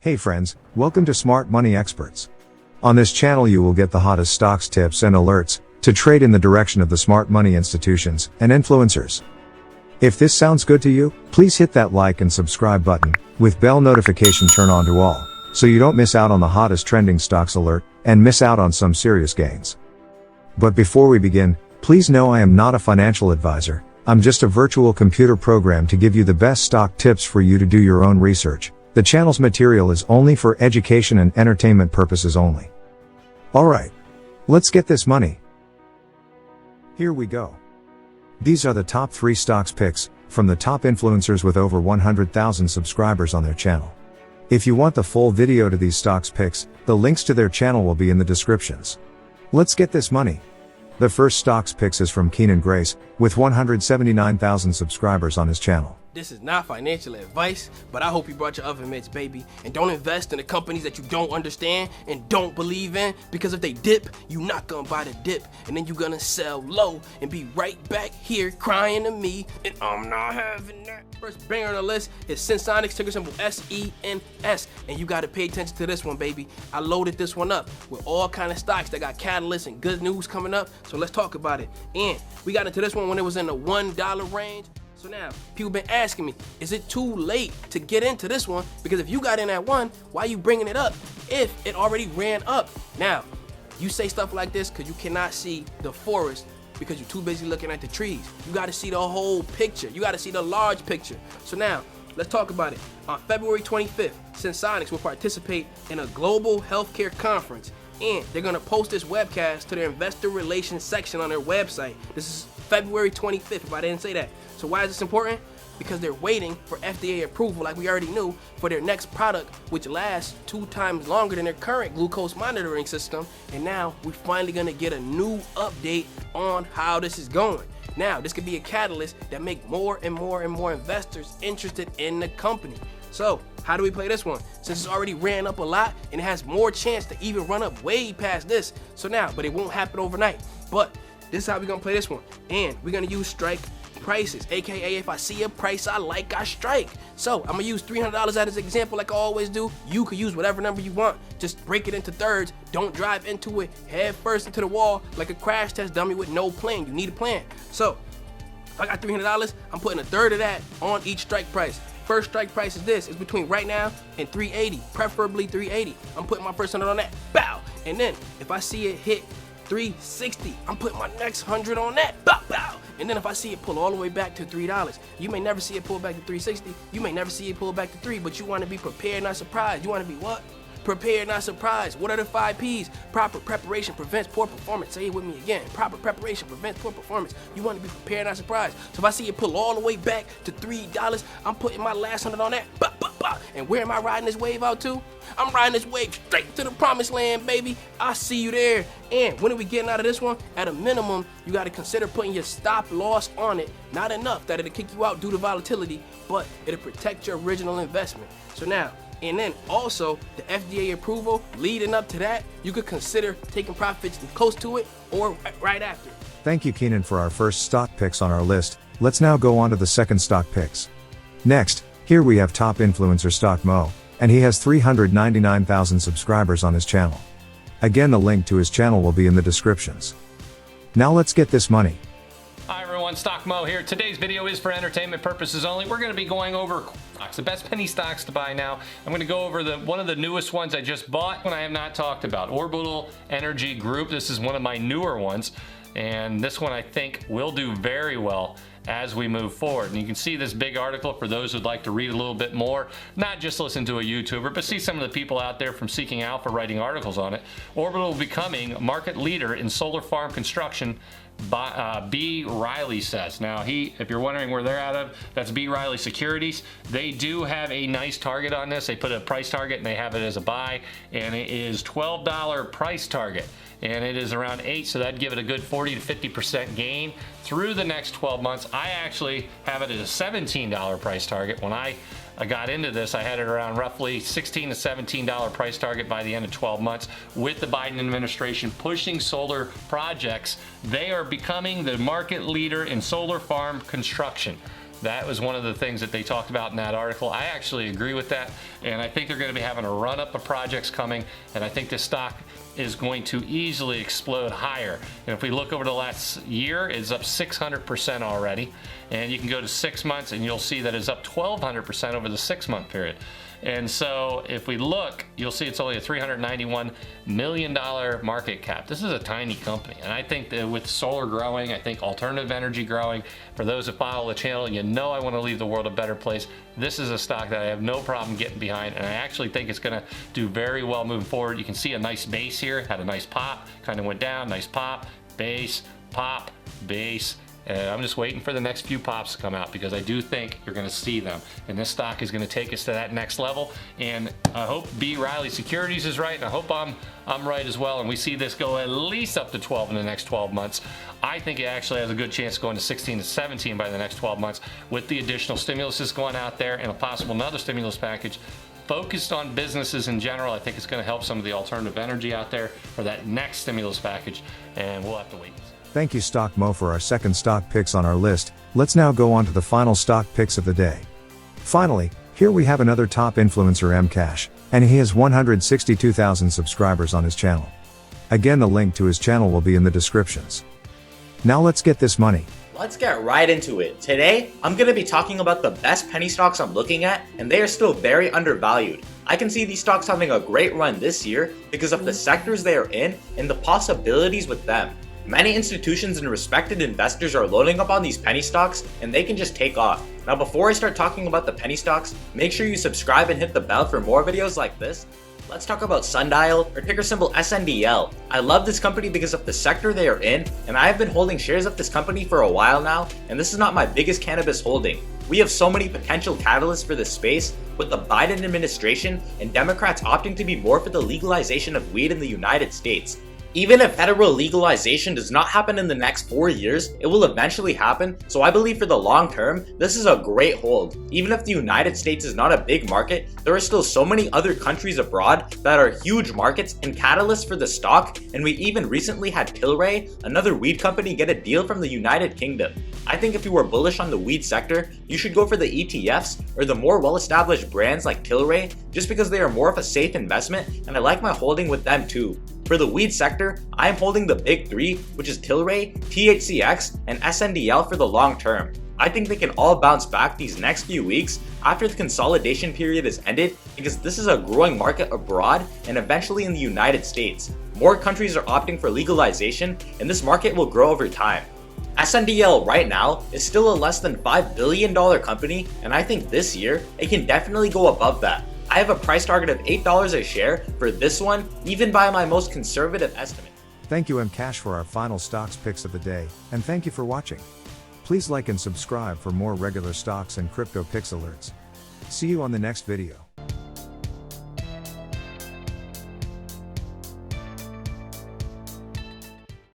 Hey friends, welcome to Smart Money Experts. On this channel you will get the hottest stocks tips and alerts to trade in the direction of the smart money institutions and influencers. If this sounds good to you, please hit that like and subscribe button, with bell notification turn on to all, so you don't miss out on the hottest trending stocks alert, and miss out on some serious gains. But before we begin, please know I am not a financial advisor, I'm just a virtual computer program to give you the best stock tips for you to do your own research. The channel's material is only for education and entertainment purposes only. Alright, let's get this money. Here we go. These are the top 3 stocks picks, from the top influencers with over 100,000 subscribers on their channel. If you want the full video to these stocks picks, the links to their channel will be in the descriptions. Let's get this money. The first stocks picks is from Keenan Grace, with 179,000 subscribers on his channel. This is not financial advice, but I hope you brought your oven mitts, baby. And don't invest in the companies that you don't understand and don't believe in, because if they dip, you not gonna buy the dip. And then you gonna sell low and be right back here crying to me, and I'm not having that. First banger on the list is Sensonics, ticker symbol SENS. And you gotta pay attention to this one, baby. I loaded this one up with all kind of stocks that got catalysts and good news coming up. So let's talk about it. And we got into this one when it was in the $1 range. So now, people been asking me, is it too late to get into this one? Because if you got in at 1, why are you bringing it up if it already ran up? Now, you say stuff like this because you cannot see the forest because you're too busy looking at the trees. You got to see the whole picture. You got to see the large picture. So now, let's talk about it. On February 25th, Sensonics will participate in a global healthcare conference, and they're going to post this webcast to their investor relations section on their website. This is February 25th, if I didn't say that. So why is this important? Because they're waiting for FDA approval, like we already knew, for their next product, which lasts 2 times longer than their current glucose monitoring system. And now we're finally gonna get a new update on how this is going. Now, this could be a catalyst that make more and more investors interested in the company. So, how do we play this one? Since it's already ran up a lot and it has more chance to even run up way past this. So now, but it won't happen overnight. But this is how we're gonna play this one. And we're gonna use strike prices, aka if I see a price I like, I strike. So I'm gonna use $300 as an example like I always do. You could use whatever number you want. Just break it into thirds. Don't drive into it head first into the wall like a crash test dummy with no plan. You need a plan. So if I got $300, I'm putting a third of that on each strike price. First strike price is this. It's between right now and 380, preferably 380. I'm putting my first 100 on that. Bow. And then if I see it hit 360, I'm putting my next 100 on that. Bow, bow. And then if I see it pull all the way back to $3, you may never see it pull back to 360. You may never see it pull back to 3, but you want to be prepared, not surprised. You want to be what? Prepared, not surprised. What are the 5 P's? Proper preparation prevents poor performance. Say it with me again. Proper preparation prevents poor performance. You want to be prepared, not surprised. So if I see it pull all the way back to $3, I'm putting my last 100 on that. Bah, bah, bah. And where am I riding this wave out to? I'm riding this wave straight to the promised land, baby. I see you there. And when are we getting out of this one? At a minimum, you got to consider putting your stop loss on it. Not enough that it'll kick you out due to volatility, but it'll protect your original investment. So now, and then also the FDA approval leading up to that, you could consider taking profits close to it or right after. Thank you, Keenan, for our first stock picks on our list. Let's now go on to the second stock picks. Next, here we have top influencer Stock Mo, and he has 399,000 subscribers on his channel. Again, the link to his channel will be in the descriptions. Now let's get this money. Hi everyone, Stock Mo here. Today's video is for entertainment purposes only. We're going to be going over stocks, the best penny stocks to buy now. I'm going to go over one of the newest ones I just bought, one I have not talked about, Orbital Energy Group. This is one of my newer ones, and this one I think will do very well as we move forward. And you can see this big article for those who'd like to read a little bit more, not just listen to a YouTuber, but see some of the people out there from Seeking Alpha writing articles on it. Orbital becoming market leader in solar farm construction, B. Riley says. Now, if you're wondering where they're out of, that's B. Riley Securities. They do have a nice target on this. They put a price target and they have it as a buy, and it is $12 price target, and it is around 8, so that'd give it a good 40 to 50% gain through the next 12 months. I actually have it at a $17 price target. When I got into this, I had it around roughly $16 to $17 price target by the end of 12 months. With the Biden administration pushing solar projects, they are becoming the market leader in solar farm construction. That was one of the things that they talked about in that article. I actually agree with that, and I think they're going to be having a run up of projects coming, and I think this stock is going to easily explode higher. And if we look over the last year, it's up 600% already, and you can go to 6 months and you'll see that it's up 1,200% over the 6-month period. And so if we look, you'll see it's only a $391 million market cap. This is a tiny company, and I think that with solar growing, I think alternative energy growing, for those who follow the channel, you know I want to leave the world a better place. This is a stock that I have no problem getting behind, and I actually think it's going to do very well moving forward. You can see a nice base here, had a nice pop, kind of went down, nice pop, base, base. And I'm just waiting for the next few pops to come out, because I do think you're going to see them. And this stock is going to take us to that next level. And I hope B. Riley Securities is right, and I hope I'm right as well. And we see this go at least up to 12 in the next 12 months. I think it actually has a good chance of going to 16 to 17 by the next 12 months with the additional stimulus that's going out there and a possible another stimulus package focused on businesses in general. I think it's going to help some of the alternative energy out there for that next stimulus package, and we'll have to wait. Thank you Stock Mo for our second stock picks on our list. Let's now go on to the final stock picks of the day. Finally, here we have another top influencer, Mcash, and he has 162,000 subscribers on his channel. Again, the link to his channel will be in the descriptions. Now let's get this money. Let's get right into it. Today, I'm going to be talking about the best penny stocks I'm looking at, and they are still very undervalued. I can see these stocks having a great run this year because of the sectors they are in and the possibilities with them. Many institutions and respected investors are loading up on these penny stocks, and they can just take off. Now before I start talking about the penny stocks, make sure you subscribe and hit the bell for more videos like this. Let's talk about Sundial, or ticker symbol SNDL. I love this company because of the sector they are in, and I have been holding shares of this company for a while now, and this is not my biggest cannabis holding. We have so many potential catalysts for this space, with the Biden administration and Democrats opting to be more for the legalization of weed in the United States. Even if federal legalization does not happen in the next 4 years, it will eventually happen, so I believe for the long term, this is a great hold. Even if the United States is not a big market, there are still so many other countries abroad that are huge markets and catalysts for the stock, and we even recently had Tilray, another weed company, get a deal from the United Kingdom. I think if you are bullish on the weed sector, you should go for the ETFs or the more well-established brands like Tilray, just because they are more of a safe investment, and I like my holding with them too. For the weed sector, I am holding the big three, which is Tilray, THCX, and SNDL for the long term. I think they can all bounce back these next few weeks after the consolidation period is ended, because this is a growing market abroad and eventually in the United States. More countries are opting for legalization, and this market will grow over time. SNDL right now is still a less than $5 billion company, and I think this year it can definitely go above that. I have a price target of $8 a share for this one, even by my most conservative estimate. Thank you Mcash for our final stocks picks of the day, and thank you for watching. Please like and subscribe for more regular stocks and crypto picks alerts. See you on the next video.